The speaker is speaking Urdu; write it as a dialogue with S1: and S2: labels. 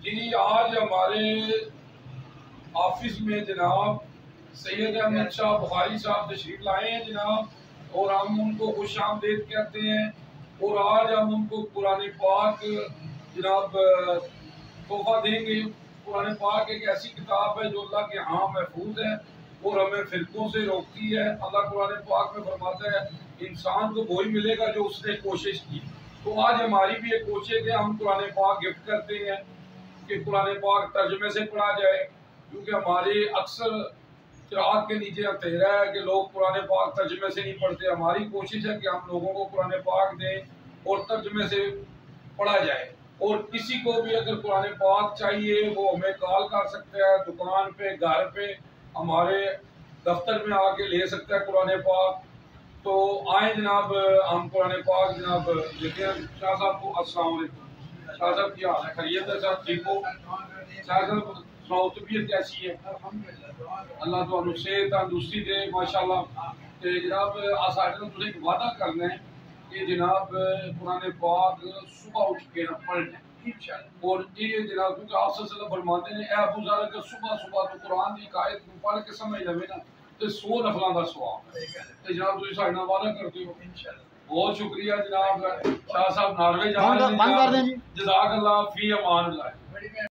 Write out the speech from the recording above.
S1: جی آج ہمارے آفس میں جناب سید احمد شاہ بخاری صاحب تشریف لائے ہیں جناب، اور ہم ان کو خوش آمدید کہتے ہیں، اور آج ہم ان کو قرآن پاک جناب تحفہ دیں گے۔ قرآن پاک ایک ایسی کتاب ہے جو اللہ کے ہاں محفوظ ہے اور ہمیں فرقوں سے روکتی ہے۔ اللہ قرآن پاک میں فرماتا ہے انسان کو وہی ملے گا جو اس نے کوشش کی۔ تو آج ہماری بھی ایک کوشش ہے، ہم قرآن پاک گفٹ کرتے ہیں کہ قرآن پاک ترجمے سے پڑھا جائے، کیونکہ ہماری اکثر چراغ کے نیچے اندھیرا ہے کہ لوگ قرآن پاک ترجمے سے نہیں پڑھتے۔ ہماری کوشش ہے کہ ہم لوگوں کو قرآن پاک دیں اور ترجمے سے پڑھا جائے، اور کسی کو بھی اگر قرآن پاک چاہیے وہ ہمیں کال کر سکتا ہے، دکان پہ، گھر پہ، ہمارے دفتر میں آ کے لے سکتا ہے قرآن پاک۔ تو آئیں جناب، ہم قرآن پاک جناب دیتے ہیں شاہ صاحب کو۔ السلام علیکم شاہ صاحب، کیا حال ہے؟ خیریت ہے صاحب؟ ٹھیک ہو شاہ صاحب؟ سناؤ طبیعت کیسی ہے؟ اللہ تو صحت تندرستی دے ماشاءاللہ۔ جناب آسائر نے تجھے ایک وعدہ کرنا ہے کہ جناب قرآن پاک صبح اٹھ کے نہ پڑھنا ہے، اور یہ جناب کیونکہ آپ صلی اللہ علیہ وسلم فرماتے ہیں اے ابو ذر کہ صبح تو قرآن کی ایک آیت پڑھ کے سمجھ لوے نا تو 100 نفلاں دا ثواب ہے۔ تو جناب تجھے ساڈے نال وعدہ کرتے ہو؟ بہت شکریہ جناب۔ شاہ صاحب ناروے جا رہے ہیں، جزاک اللہ فی امان اللہ۔